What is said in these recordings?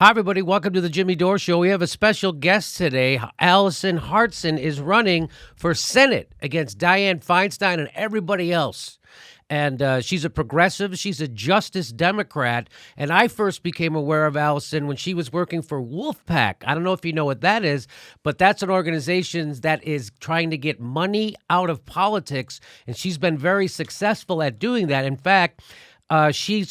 Hi, everybody. Welcome to the Jimmy Dore Show. We have a special guest today. Allison Hartson is running for Senate against Dianne Feinstein and everybody else. And she's a progressive. She's a Justice Democrat. And I first became aware of Allison when she was working for Wolfpack. I don't know if you know what that is, but that's an organization that is trying to get money out of politics. And she's been very successful at doing that. In fact, she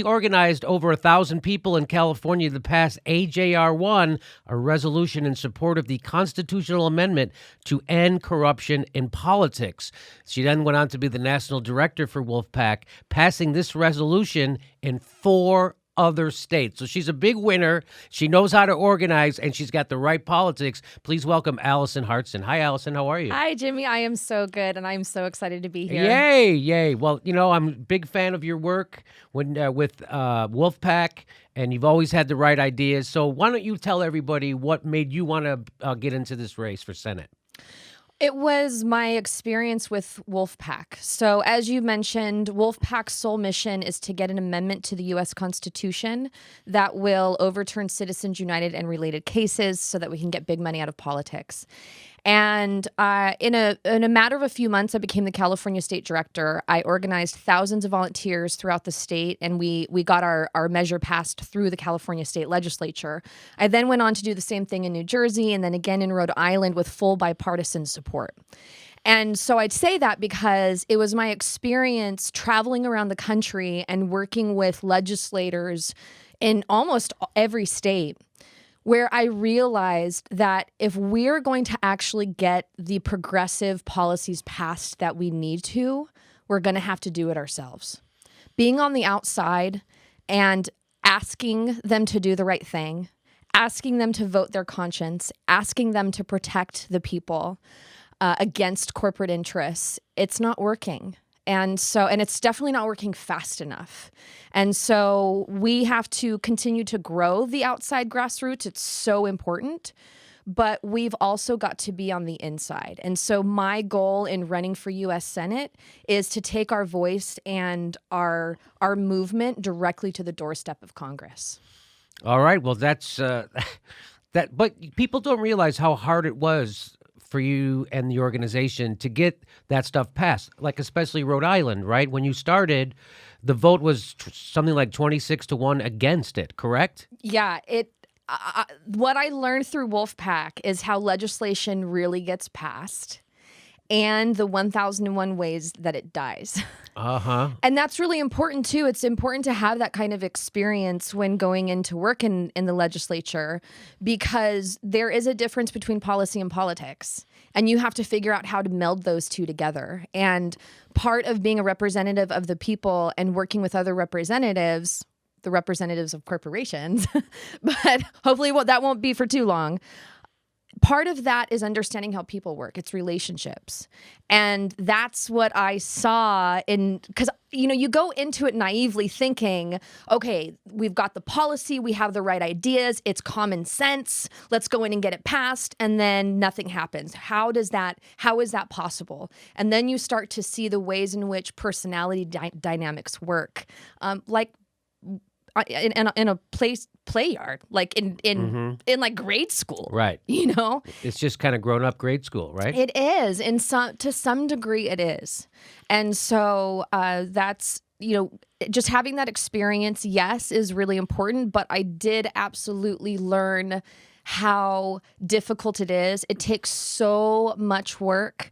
organized over 1,000 people in California to pass AJR1, a resolution in support of the constitutional amendment to end corruption in politics. She then went on to be the national director for Wolfpack, passing this resolution in 4 other states. So she's a big winner. She knows how to organize, and she's got the right politics. Please welcome Allison Hartson. Hi, Allison. How are you? Hi, Jimmy. I am so good, and I'm so excited to be here. Yay, yay. Well, I'm a big fan of your work with Wolfpack, and you've always had the right ideas. So why don't you tell everybody what made you want to get into this race for Senate? It was my experience with Wolfpack. So as you mentioned, Wolfpack's sole mission is to get an amendment to the U.S. Constitution that will overturn Citizens United and related cases so that we can get big money out of politics. And in a matter of a few months, I became the California state director. I organized thousands of volunteers throughout the state, and we got our measure passed through the California state legislature. I then went on to do the same thing in New Jersey and then again in Rhode Island with full bipartisan support. And so I'd say that because it was my experience traveling around the country and working with legislators in almost every state, where I realized that if we're going to actually get the progressive policies passed that we need to, we're going to have to do it ourselves. Being on the outside and asking them to do the right thing, asking them to vote their conscience, asking them to protect the people against corporate interests, it's not working. And it's definitely not working fast enough. And so we have to continue to grow the outside grassroots. It's so important. But we've also got to be on the inside. And so my goal in running for U.S. Senate is to take our voice and our movement directly to the doorstep of Congress. All right. Well, that's that. But people don't realize how hard it was for you and the organization to get that stuff passed, like especially Rhode Island, right? When you started, the vote was something like 26-1 against it, correct? Yeah, what I learned through Wolfpack is how legislation really gets passed and the 1,001 ways that it dies. Uh-huh. And that's really important, too. It's important to have that kind of experience when going into work in the legislature, because there is a difference between policy and politics, and you have to figure out how to meld those two together. And part of being a representative of the people and working with other representatives, the representatives of corporations, but hopefully that won't be for too long. Part of that is understanding how people work. It's relationships. And that's what I saw because, you go into it naively thinking, okay, we've got the policy, we have the right ideas, it's common sense, let's go in and get it passed, and then nothing happens. How is that possible? And then you start to see the ways in which personality dynamics work. Like in a play yard, like in like grade school, right? It's just kind of grown up grade school, right? It is, to some degree, it is, and so that's just having that experience, yes, is really important. But I did absolutely learn how difficult it is. It takes so much work.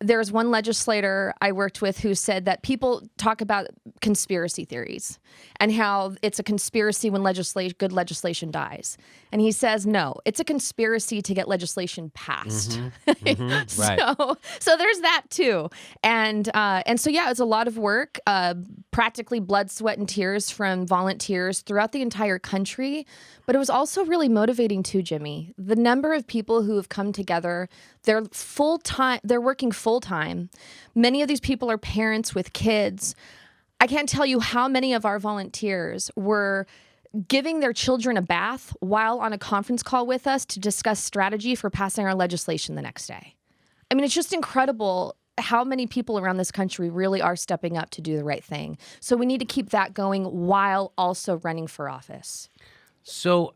There's one legislator I worked with who said that people talk about conspiracy theories and how it's a conspiracy when good legislation dies. And he says, no, it's a conspiracy to get legislation passed. Right. So there's that too. And so, yeah, it's a lot of work, practically blood, sweat, and tears from volunteers throughout the entire country. But it was also really motivating too, Jimmy. The number of people who have come together, they're working full-time. Many of these people are parents with kids. I can't tell you how many of our volunteers were giving their children a bath while on a conference call with us to discuss strategy for passing our legislation the next day. I mean, it's just incredible how many people around this country really are stepping up to do the right thing. So we need to keep that going while also running for office. So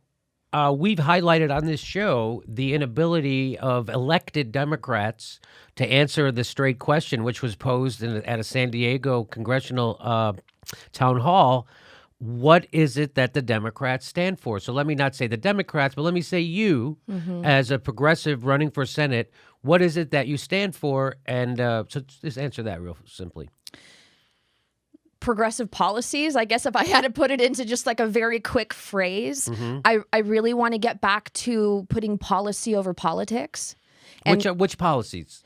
we've highlighted on this show the inability of elected Democrats to answer the straight question, which was posed at a San Diego congressional town hall. What is it that the Democrats stand for? So let me not say the Democrats, but let me say you, as a progressive running for Senate, what is it that you stand for? And so just answer that real simply. Progressive policies. I guess if I had to put it into just like a very quick phrase, I really want to get back to putting policy over politics. And Which policies?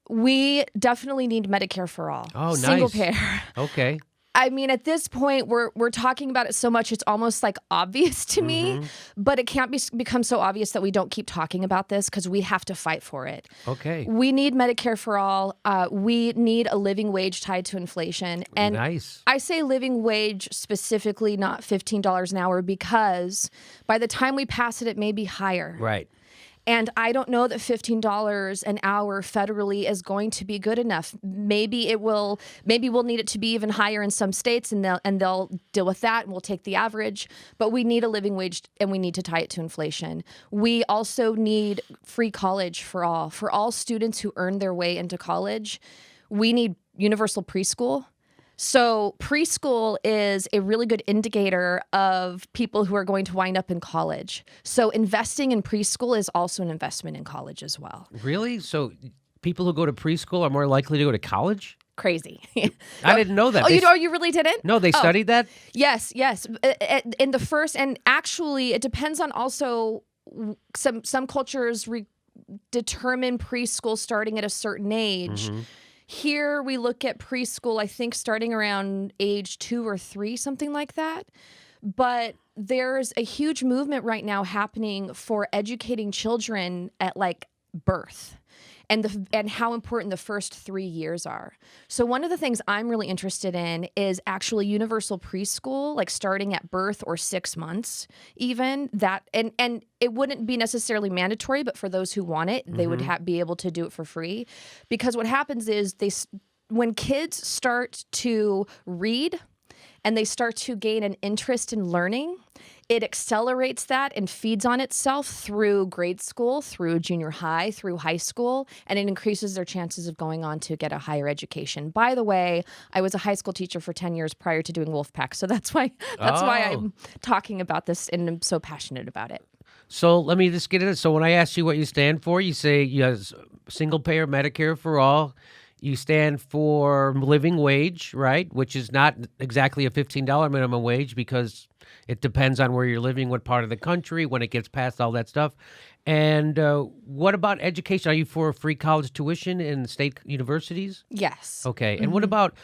we definitely need Medicare for all. Oh, Single nice. payer. Okay. I mean, at this point, we're talking about it so much, it's almost like obvious to me, but it can't become so obvious that we don't keep talking about this because we have to fight for it. Okay. We need Medicare for all. We need a living wage tied to inflation. And Nice. I say living wage specifically, not $15 an hour, because by the time we pass it, it may be higher. Right. And I don't know that $15 an hour federally is going to be good enough. Maybe it will. Maybe we'll need it to be even higher in some states, and they'll deal with that, and we'll take the average. But we need a living wage, and we need to tie it to inflation. We also need free college for all students who earn their way into college. We need universal preschool. So preschool is a really good indicator of people who are going to wind up in college. So investing in preschool is also an investment in college as well. Really? So people who go to preschool are more likely to go to college? Crazy. I didn't know that. You really didn't? No, they studied that? Yes. In the first, and actually it depends on also some cultures determine preschool starting at a certain age. Here we look at preschool, I think, starting around age 2 or 3, something like that. But there's a huge movement right now happening for educating children at like birth and how important the first 3 years are. So one of the things I'm really interested in is actually universal preschool, like starting at birth or 6 months, even that. And it wouldn't be necessarily mandatory, but for those who want it, they would be able to do it for free. Because what happens is when kids start to read and they start to gain an interest in learning, it accelerates that and feeds on itself through grade school, through junior high, through high school, and it increases their chances of going on to get a higher education. By the way, I was a high school teacher for 10 years prior to doing Wolfpack, so that's why I'm talking about this and I'm so passionate about it. So let me just get it. So when I ask you what you stand for, you say single payer Medicare for all. You stand for living wage, right? Which is not exactly a $15 minimum wage because it depends on where you're living, what part of the country, when it gets passed, all that stuff. And what about education? Are you for free college tuition in state universities? Yes. Okay. And what about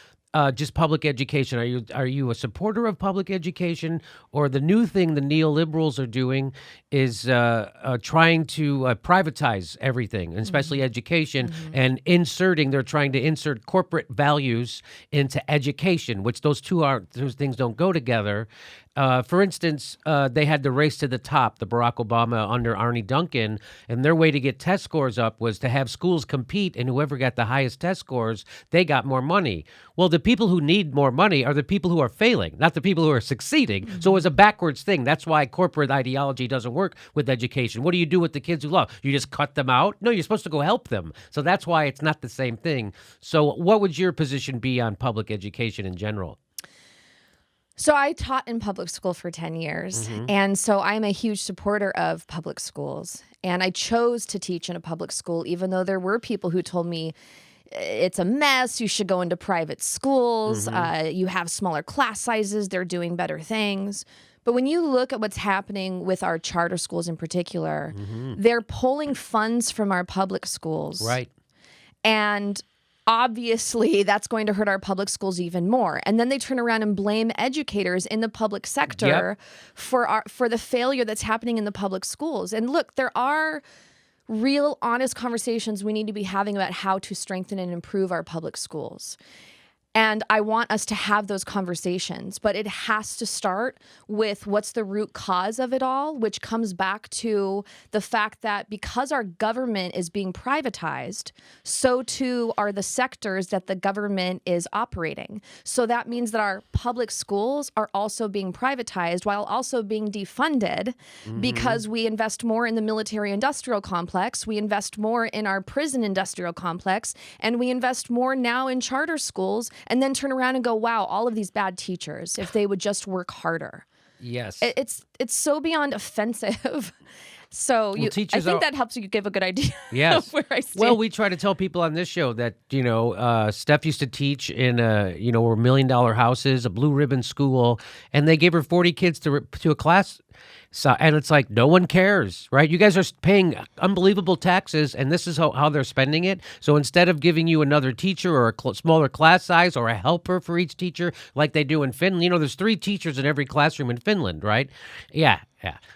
just public education? Are you a supporter of public education, or the new thing the neoliberals are doing is trying to privatize everything, and especially education, and they're trying to insert corporate values into education, which those things don't go together. For instance, they had the race to the top, the Barack Obama under Arnie Duncan, and their way to get test scores up was to have schools compete, and whoever got the highest test scores, they got more money. Well, the people who need more money are the people who are failing, not the people who are succeeding. So it's a backwards thing. That's why corporate ideology doesn't work with education. What do you do with the kids who love? You just cut them out? No, you're supposed to go help them. So that's why it's not the same thing. So what would your position be on public education in general? So I taught in public school for 10 years, and so I'm a huge supporter of public schools. And I chose to teach in a public school, even though there were people who told me it's a mess, you should go into private schools, you have smaller class sizes, they're doing better things. But when you look at what's happening with our charter schools in particular, they're pulling funds from our public schools. Right. And obviously, that's going to hurt our public schools even more. And then they turn around and blame educators in the public sector for the failure that's happening in the public schools. And look, there are real, honest conversations we need to be having about how to strengthen and improve our public schools. And I want us to have those conversations, but it has to start with what's the root cause of it all, which comes back to the fact that because our government is being privatized, so too are the sectors that the government is operating. So that means that our public schools are also being privatized while also being defunded because we invest more in the military industrial complex, we invest more in our prison industrial complex, and we invest more now in charter schools. And then turn around and go, wow, all of these bad teachers, if they would just work harder. Yes. It's so beyond offensive. So I think that helps you give a good idea of where I stand. Well, we try to tell people on this show that, Steph used to teach in $1 million houses, a blue ribbon school, and they gave her 40 kids to a class. So, and it's like, no one cares, right? You guys are paying unbelievable taxes, and this is how they're spending it. So instead of giving you another teacher or a smaller class size or a helper for each teacher like they do in Finland, there's 3 teachers in every classroom in Finland, right? Yeah.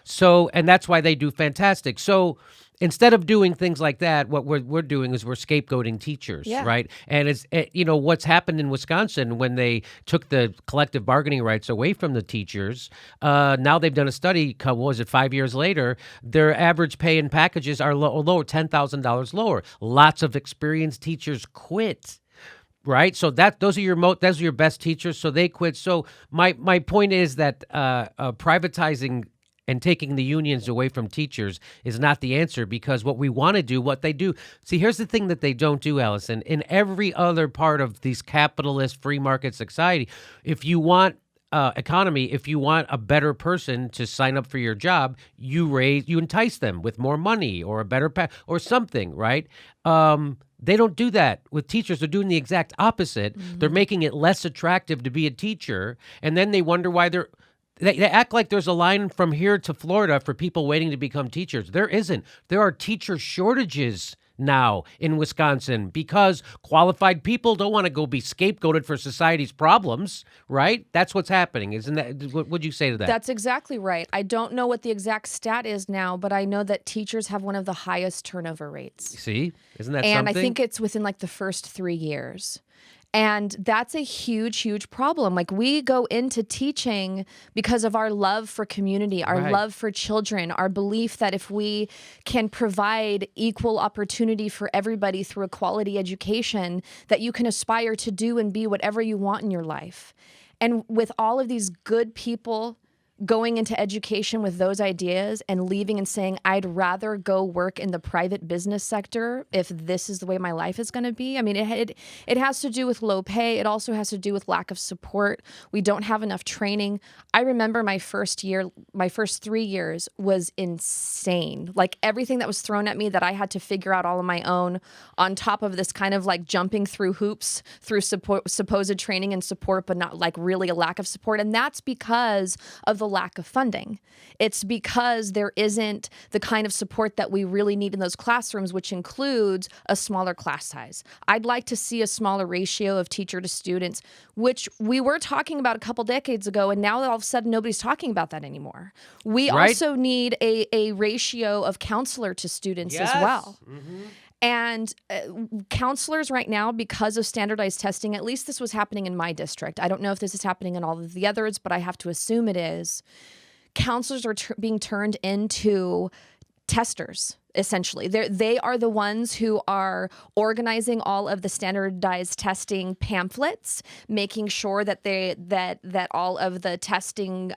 So, and that's why they do fantastic. So instead of doing things like that, what we're doing is we're scapegoating teachers, right? And it's what's happened in Wisconsin when they took the collective bargaining rights away from the teachers. Now they've done a study. What was it? 5 years later, their average pay and packages are lower, $10,000 lower. Lots of experienced teachers quit. Right, so those are your best teachers. So they quit. So my point is that privatizing and taking the unions away from teachers is not the answer, because what we want to do, what they do. See, here's the thing that they don't do, Allison. In every other part of these capitalist free market society, if you want economy, if you want a better person to sign up for your job, you entice them with more money or a better or something, right? They don't do that with teachers. They're doing the exact opposite. They're making it less attractive to be a teacher, and then they wonder why they act like there's a line from here to Florida for people waiting to become teachers. There isn't. There are teacher shortages now in Wisconsin because qualified people don't want to go be scapegoated for society's problems, right? That's what's happening. Isn't that, what would you say to that? That's exactly right. I don't know what the exact stat is now, but I know that teachers have one of the highest turnover rates. See? Isn't that and something? I think it's within like the first 3 years. And that's a huge, huge problem. Like, we go into teaching because of our love for community, our love for children, our belief that if we can provide equal opportunity for everybody through a quality education, that you can aspire to do and be whatever you want in your life. And with all of these good people going into education with those ideas and leaving and saying, I'd rather go work in the private business sector if this is the way my life is going to be. I mean, it has to do with low pay. It also has to do with lack of support. We don't have enough training. I remember my first 3 years was insane. Like, everything that was thrown at me that I had to figure out all on my own, on top of this kind of like jumping through hoops through supposed training and support, but not like really a lack of support. And that's because of the lack of funding. It's because there isn't the kind of support that we really need in those classrooms, which includes a smaller class size. I'd like to see a smaller ratio of teacher to students, which we were talking about a couple decades ago, and now all of a sudden nobody's talking about that anymore. We also need a ratio of counselor to students as well. And counselors right now, because of standardized testing, at least this was happening in my district. I don't know if this is happening in all of the others, but I have to assume it is. Counselors are being turned into testers, essentially. They are the ones who are organizing all of the standardized testing pamphlets, making sure that that all of the testing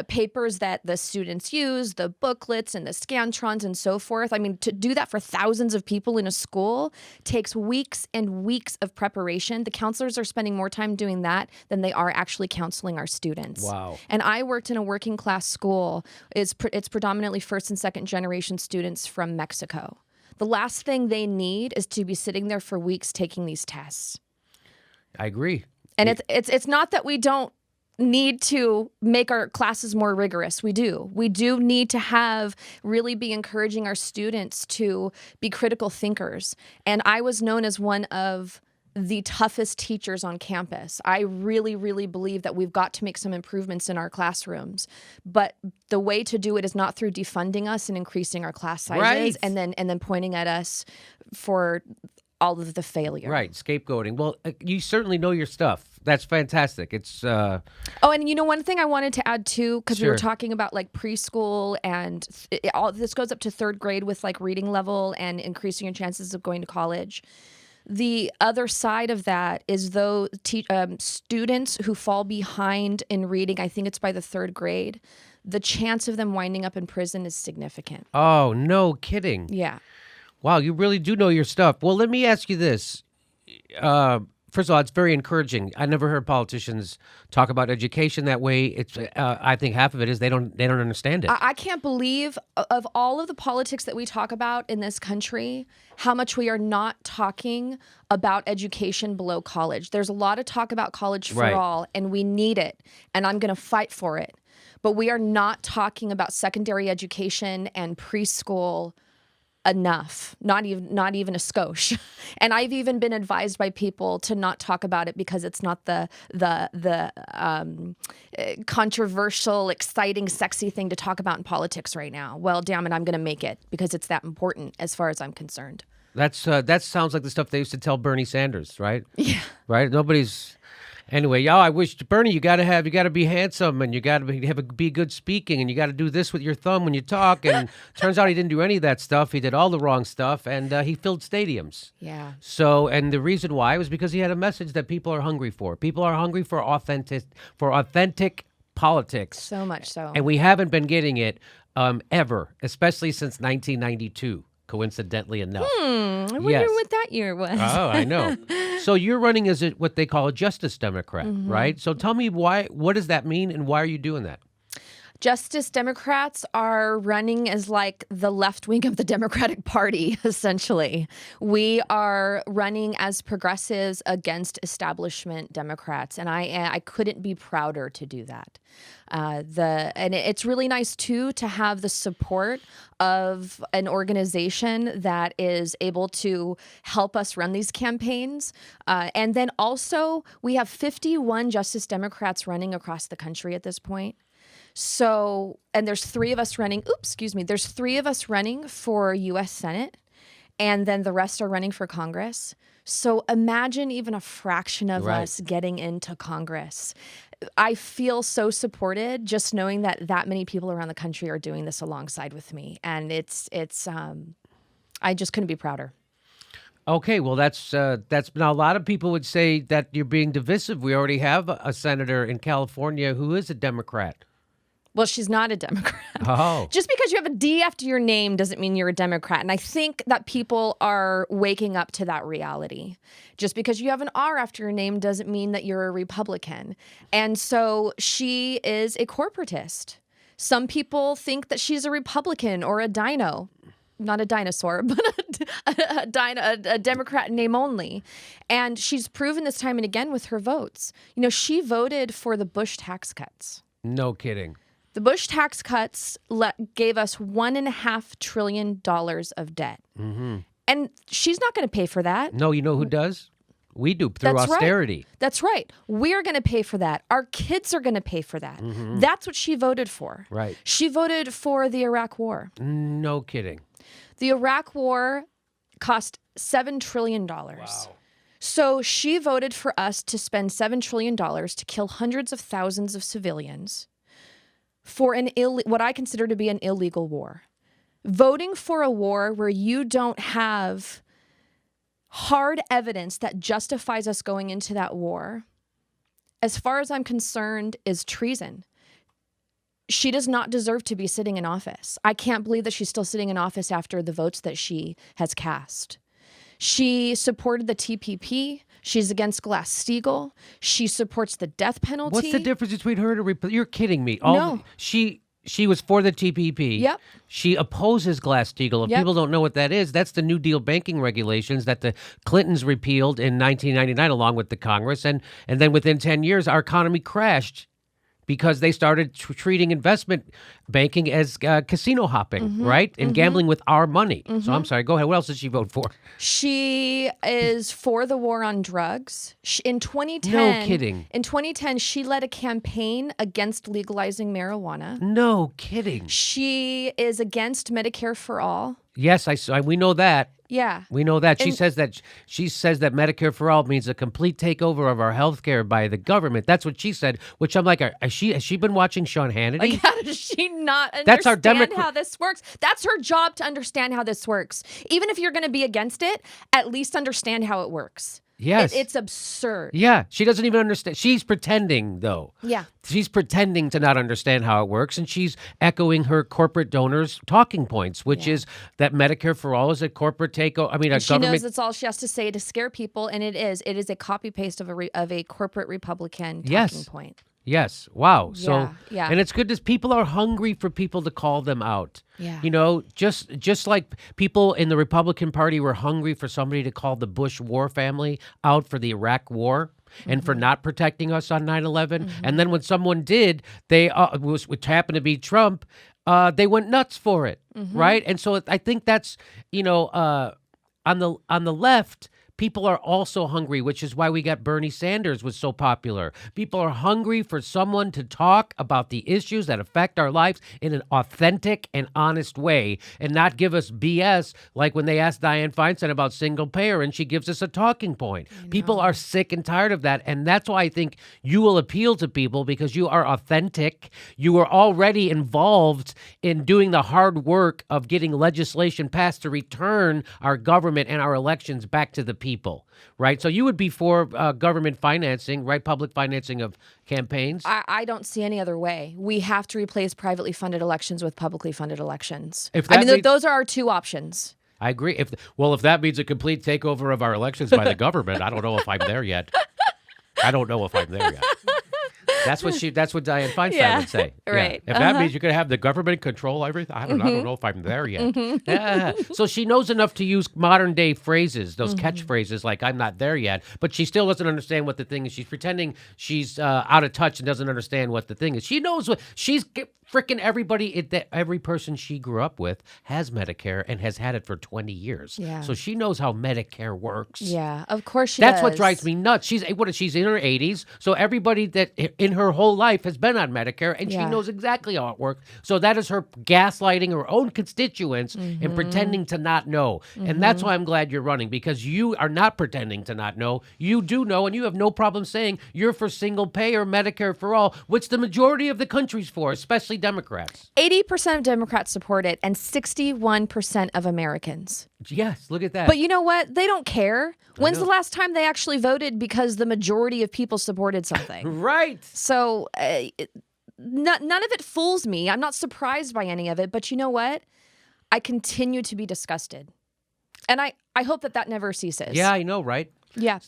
papers that the students use, the booklets and the Scantrons and so forth. I mean, to do that for thousands of people in a school takes weeks and weeks of preparation. The counselors are spending more time doing that than they are actually counseling our students. Wow. And I worked in a working class school. It's predominantly first and second generation students from Mexico. The last thing they need is to be sitting there for weeks taking these tests. I agree. And it's not that we don't need to make our classes more rigorous. We do need to really be encouraging our students to be critical thinkers. And I was known as one of the toughest teachers on campus. I really, really believe that we've got to make some improvements in our classrooms. But the way to do it is not through defunding us and increasing our class sizes and then pointing at us for all of the failure. Right, scapegoating. Well, you certainly know your stuff. That's fantastic. It's Oh, and one thing I wanted to add too, because we were Sure. talking about like preschool and all this goes up to third grade with like reading level and increasing your chances of going to college. The other side of that is though students who fall behind in reading, I think it's by the third grade, the chance of them winding up in prison is significant. Oh, no kidding. Yeah. Wow, you really do know your stuff. Well, let me ask you this. First of all, it's very encouraging. I never heard politicians talk about education that way. It's I think half of it is they don't understand it. I can't believe of all of the politics that we talk about in this country, how much we are not talking about education below college. There's a lot of talk about college for Right. all, and we need it, and I'm going to fight for it. But we are not talking about secondary education and preschool enough, not even a skosh. And I've even been advised by people to not talk about it because it's not the controversial, exciting, sexy thing to talk about in politics right now. Well, damn it, I'm going to make it because it's that important as far as I'm concerned. That sounds like the stuff they used to tell Bernie Sanders, right? Yeah. Right? Nobody's. Anyway, y'all, I wish Bernie, you got to be handsome, and you got to be good speaking, and you got to do this with your thumb when you talk. And turns out he didn't do any of that stuff. He did all the wrong stuff, and he filled stadiums. Yeah. So, and the reason why was because he had a message that people are hungry for. People are hungry for authentic politics. So much so. And we haven't been getting it ever, especially since 1992, coincidentally enough. I wonder Yes. what that year was. Oh, I know. So you're running as what they call a Justice Democrat, right? So tell me what does that mean, and why are you doing that? Justice Democrats are running as like the left wing of the Democratic Party, essentially. We are running as progressives against establishment Democrats, and I couldn't be prouder to do that. And it's really nice too to have the support of an organization that is able to help us run these campaigns. And then also we have 51 Justice Democrats running across the country at this point. So, and there's three of us running. There's three of us running for U.S. Senate, and then the rest are running for Congress. So imagine even a fraction of Right. us getting into Congress. I feel so supported just knowing that many people around the country are doing this alongside with me, and it's I just couldn't be prouder. Okay, well, that's now a lot of people would say that you're being divisive. We already have a senator in California who is a Democrat. Well, she's not a Democrat. Oh, Just because you have a D after your name doesn't mean you're a Democrat. And I think that people are waking up to that reality. Just because you have an R after your name doesn't mean that you're a Republican. And so she is a corporatist. Some people think that she's a Republican or a dino. Not a dinosaur, but a Democrat in name only. And she's proven this time and again with her votes. She voted for the Bush tax cuts. no kidding. The Bush tax cuts gave us $1.5 trillion of debt. Mm-hmm. And she's not going to pay for that. No, you know who does? We do through That's austerity. Right. That's right. We're going to pay for that. Our kids are going to pay for that. Mm-hmm. That's what she voted for. Right. She voted for the Iraq War. No kidding. The Iraq War cost $7 trillion. Wow. So she voted for us to spend $7 trillion to kill hundreds of thousands of civilians for what I consider to be an illegal war. Voting for a war where you don't have hard evidence that justifies us going into that war, as far as I'm concerned, is treason. She does not deserve to be sitting in office. I can't believe that she's still sitting in office after the votes that she has cast. She supported the TPP. She's against Glass-Steagall. She supports the death penalty. What's the difference between her and you're kidding me. No. She was for the TPP. Yep. She opposes Glass-Steagall. If Yep. people don't know what that is, that's the New Deal banking regulations that the Clintons repealed in 1999 along with the Congress. And then within 10 years, our economy crashed because they started treating investment banking as casino hopping, right? And gambling with our money. So I'm sorry. Go ahead. What else did she vote for? She is for the war on drugs. In 2010, No kidding. In 2010, she led a campaign against legalizing marijuana. No kidding. She is against Medicare for all. Yes, we know that. Yeah. We know that. She And- says that Medicare for all means a complete takeover of our health care by the government. That's what she said, which I'm like, has she been watching Sean Hannity? Like, how does she not That's our understand how this works? That's her job to understand how this works. Even if you're going to be against it, at least understand how it works. Yes. It's absurd. Yeah, she doesn't even understand. She's pretending, though. Yeah. She's pretending to not understand how it works, and she's echoing her corporate donors' talking points, which is that Medicare for all is a corporate takeover. I mean, a She government. knows that's all she has to say to scare people, and it is. It is a copy paste of a corporate Republican talking point. Yes. Wow. So, yeah. And it's good that people are hungry for people to call them out. Yeah. You know, just like people in the Republican Party were hungry for somebody to call the Bush war family out for the Iraq war and for not protecting us on 9/11. And then when someone did, they which happened to be Trump, they went nuts for it, right? And so I think that's, on the left, people are also hungry, which is why we got Bernie Sanders was so popular. People are hungry for someone to talk about the issues that affect our lives in an authentic and honest way and not give us BS like when they asked Dianne Feinstein about single payer and she gives us a talking point. People are sick and tired of that. And that's why I think you will appeal to people because you are authentic. You are already involved in doing the hard work of getting legislation passed to return our government and our elections back to the people, right? So you would be for government financing, right? Public financing of campaigns. I don't see any other way. We have to replace privately funded elections with publicly funded elections. Those are our two options. I agree. If that means a complete takeover of our elections by the government, I don't know if I'm there yet. That's what Dianne Feinstein would say. Right. Yeah. If that means you're going to have the government control everything, I don't know if I'm there yet. Yeah. So she knows enough to use modern day phrases, those catchphrases like "I'm not there yet," but she still doesn't understand what the thing is. She's pretending she's out of touch and doesn't understand what the thing is. She knows what she's freaking everybody. Every person she grew up with has Medicare and has had it for 20 years. Yeah. So she knows how Medicare works. Yeah, of course she does. That's what drives me nuts. She's in her 80s, so everybody that in her whole life has been on Medicare, and she knows exactly how it works. So that is her gaslighting her own constituents and pretending to not know. And that's why I'm glad you're running, because you are not pretending to not know. You do know, and you have no problem saying you're for single payer Medicare for all, which the majority of the country's for, especially Democrats. 80% of Democrats support it, and 61% of Americans. Yes, look at that. But you know what? They don't care. When's the last time they actually voted because the majority of people supported something? Right. So none of it fools me. I'm not surprised by any of it. But you know what? I continue to be disgusted. And I hope that never ceases. Yeah, I know, right? Yeah.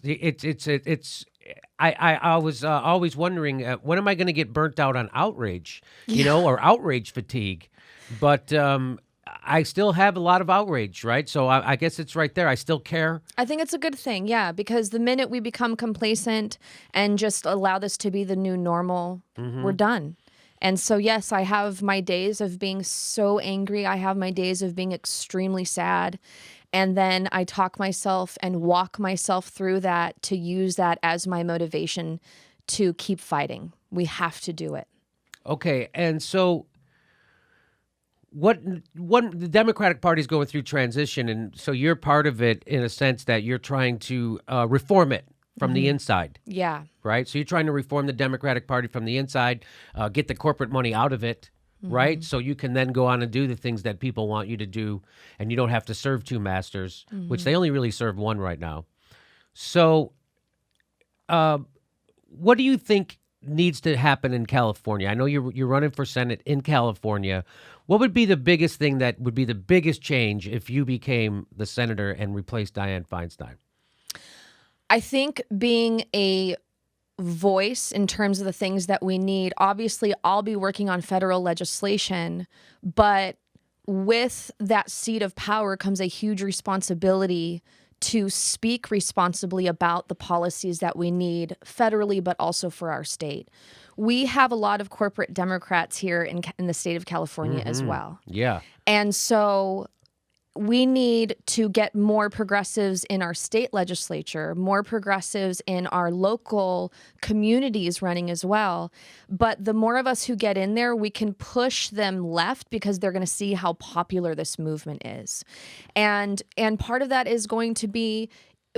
I was always wondering, when am I going to get burnt out on outrage, or outrage fatigue? But I still have a lot of outrage, right? So I guess it's right there. I still care. I think it's a good thing, yeah, because the minute we become complacent and just allow this to be the new normal, we're done. And so, yes, I have my days of being so angry. I have my days of being extremely sad. And then I talk myself and walk myself through that to use that as my motivation to keep fighting. We have to do it. Okay, and so the Democratic Party is going through transition, and so you're part of it in a sense that you're trying to reform it from the inside. Yeah. Right? So you're trying to reform the Democratic Party from the inside, get the corporate money out of it, right? So you can then go on and do the things that people want you to do, and you don't have to serve two masters, which they only really serve one right now. So what do you think needs to happen in California? I know you're running for Senate in California. What would be the biggest thing that would be the biggest change if you became the senator and replaced Dianne Feinstein? I think being a voice in terms of the things that we need. Obviously, I'll be working on federal legislation, but with that seat of power comes a huge responsibility to speak responsibly about the policies that we need federally, but also for our state. We have a lot of corporate Democrats here in the state of California as well. Yeah. And so we need to get more progressives in our state legislature, more progressives in our local communities running as well. But the more of us who get in there, we can push them left because they're going to see how popular this movement is. And part of that is going to be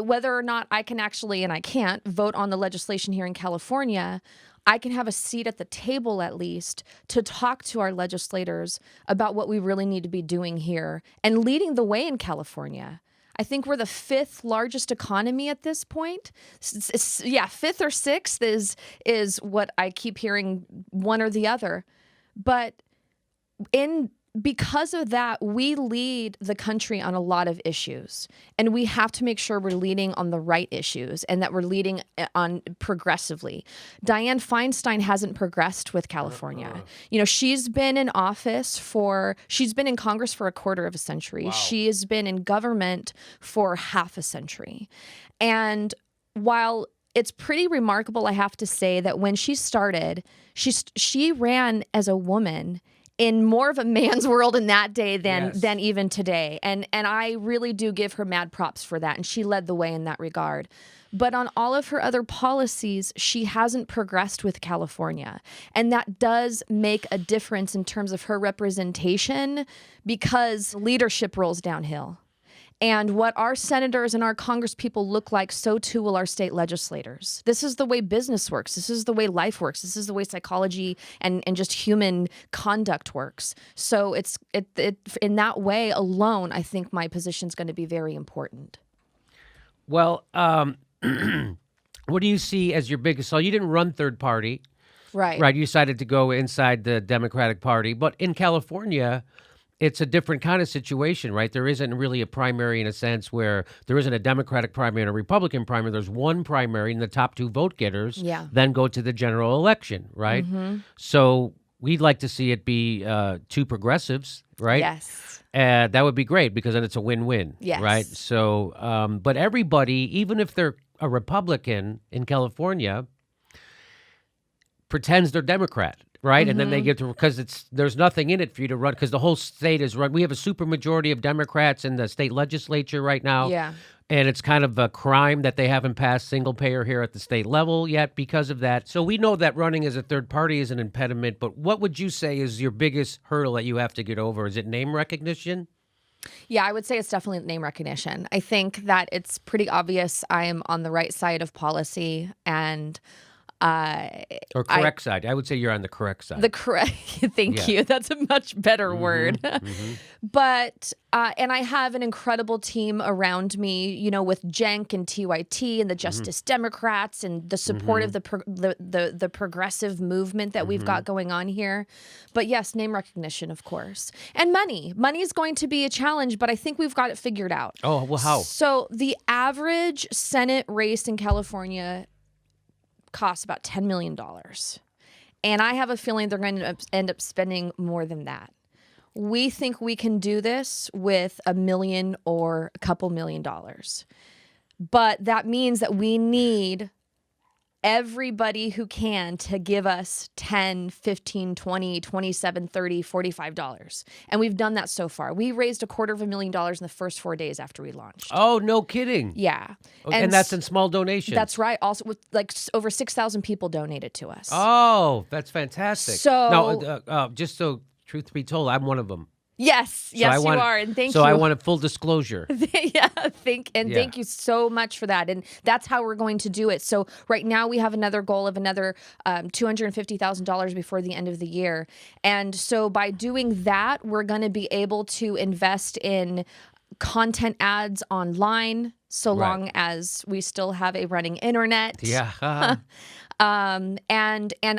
whether or not I can actually, and I can't, vote on the legislation here in California. I can have a seat at the table at least to talk to our legislators about what we really need to be doing here and leading the way in California. I think we're the 5th largest economy at this point. Yeah, 5th or 6th is what I keep hearing, one or the other. But because of that, we lead the country on a lot of issues, and we have to make sure we're leading on the right issues and that we're leading on progressively. Dianne Feinstein hasn't progressed with California. You know, she's been in Congress for a quarter of a century. Wow. She has been in government for half a century. And while it's pretty remarkable, I have to say, that when she started, she ran as a woman in more of a man's world in that day than even today. And I really do give her mad props for that. And she led the way in that regard. But on all of her other policies, she hasn't progressed with California. And that does make a difference in terms of her representation because leadership rolls downhill. And what our senators and our congresspeople look like, so too will our state legislators. This is the way business works. This is the way life works. This is the way psychology and just human conduct works. So it's in that way alone, I think my position is going to be very important. Well, what do you see as your biggest? So you didn't run third party. Right. Right. You decided to go inside the Democratic Party. But in California, it's a different kind of situation, right? There isn't really a primary in a sense where there isn't a Democratic primary and a Republican primary. There's one primary, and the top 2 vote getters then go to the general election, right? Mm-hmm. So we'd like to see it be 2 progressives, right? Yes. That would be great because then it's a win-win, yes. right? So, but everybody, even if they're a Republican in California, pretends they're Democrat. Right. Mm-hmm. And then they get to, because there's nothing in it for you to run because the whole state is run. We have a supermajority of Democrats in the state legislature right now. Yeah. And it's kind of a crime that they haven't passed single payer here at the state level yet because of that. So we know that running as a third party is an impediment. But what would you say is your biggest hurdle that you have to get over? Is it name recognition? Yeah, I would say it's definitely name recognition. I think that it's pretty obvious I am on the right side of policy and or correct side. I would say you're on the correct side. The correct. Thank you. That's a much better word. Mm-hmm. But and I have an incredible team around me. You know, with Jenk and TYT and the Justice Democrats and the support of the progressive movement that we've got going on here. But yes, name recognition, of course, and money. Money is going to be a challenge, but I think we've got it figured out. Oh well, how? So the average Senate race in California costs about $10 million. And I have a feeling they're going to end up spending more than that. We think we can do this with $1 million or a couple $1 million. But that means that we need everybody who can to give us $10, $15, $20, $27, $30, $45. And we've done that so far. We raised $250,000 in the first 4 days after we launched. Oh, no kidding. Yeah. And that's in small donations. That's right. Also, with like over 6,000 people donated to us. Oh, that's fantastic. So, no, just so truth be told, I'm one of them. Yes, you are, and thank you. So I want a full disclosure. Thank you so much for that, and that's how we're going to do it. So right now we have another goal of another $250,000 before the end of the year, and so by doing that, we're going to be able to invest in content ads online, so long as we still have a running internet. Yeah. And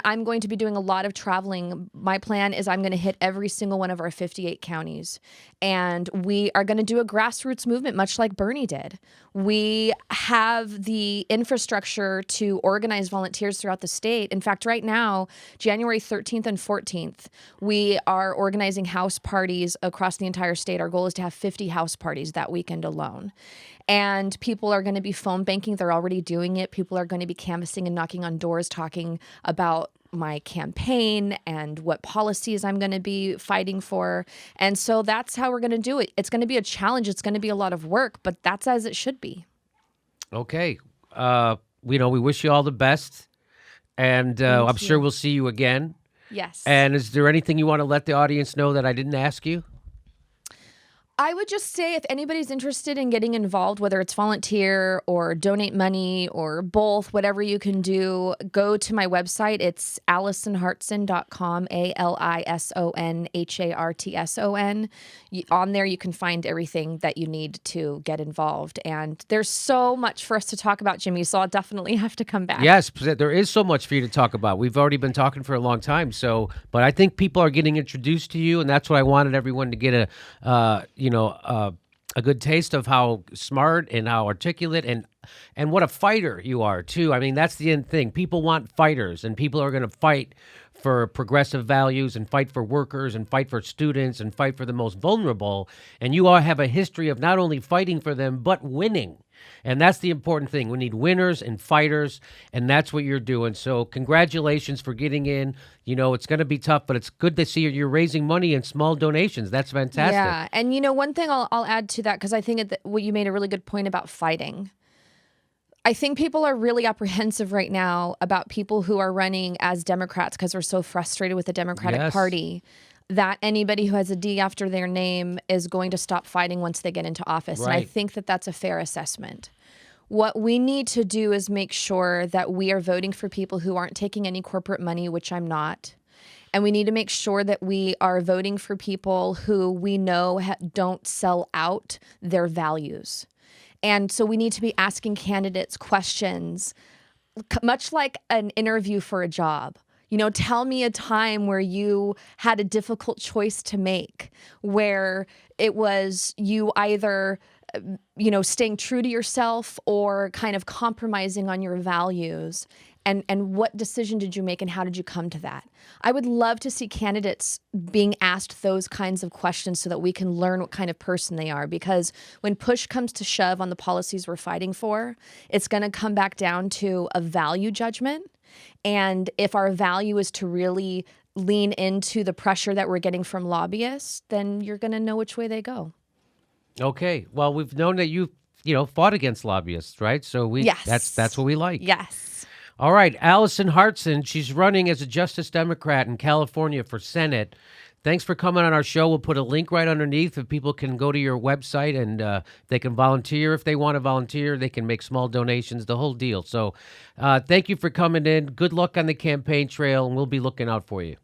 I'm going to be doing a lot of traveling. My plan is I'm going to hit every single one of our 58 counties. And we are going to do a grassroots movement, much like Bernie did. We have the infrastructure to organize volunteers throughout the state. In fact, right now, January 13th and 14th, we are organizing house parties across the entire state. Our goal is to have 50 house parties that weekend alone. And people are going to be phone banking. They're already doing it. People are going to be canvassing and knocking on doors talking about my campaign and what policies I'm going to be fighting for. And so that's how we're going to do it. It's going to be a challenge. It's going to be a lot of work, but that's as it should be. Okay. We wish you all the best. And I'm sure we'll see you again. Yes. And is there anything you want to let the audience know that I didn't ask you? I would just say if anybody's interested in getting involved, whether it's volunteer or donate money or both, whatever you can do, go to my website. It's AlisonHartson.com, ALISONHARTSON. On there, you can find everything that you need to get involved. And there's so much for us to talk about, Jimmy, so I'll definitely have to come back. Yes, there is so much for you to talk about. We've already been talking for a long time, but I think people are getting introduced to you, and that's what I wanted everyone to get a good taste of how smart and how articulate and what a fighter you are too. I mean, that's the end thing. People want fighters, and people are going to fight for progressive values and fight for workers and fight for students and fight for the most vulnerable. And you all have a history of not only fighting for them, but winning. And that's the important thing. We need winners and fighters, and that's what you're doing. So congratulations for getting in. It's going to be tough, but it's good to see you're raising money in small donations. That's fantastic. Yeah, and one thing I'll add to that, because I think what you made a really good point about fighting. I think people are really apprehensive right now about people who are running as Democrats because they're so frustrated with the Democratic Party that anybody who has a D after their name is going to stop fighting once they get into office. Right. And I think that that's a fair assessment. What we need to do is make sure that we are voting for people who aren't taking any corporate money, which I'm not. And we need to make sure that we are voting for people who we know don't sell out their values. And so we need to be asking candidates questions, much like an interview for a job. Tell me a time where you had a difficult choice to make, where it was you either, staying true to yourself or kind of compromising on your values. And what decision did you make and how did you come to that? I would love to see candidates being asked those kinds of questions so that we can learn what kind of person they are. Because when push comes to shove on the policies we're fighting for, it's going to come back down to a value judgment. And if our value is to really lean into the pressure that we're getting from lobbyists, then you're going to know which way they go. Okay. Well, we've known that you fought against lobbyists, right? So Yes. that's what we like. Yes. All right, Alison Hartson, she's running as a Justice Democrat in California for Senate. Thanks for coming on our show. We'll put a link right underneath if people can go to your website and they can volunteer. If they want to volunteer, they can make small donations, the whole deal. So thank you for coming in. Good luck on the campaign trail, and we'll be looking out for you.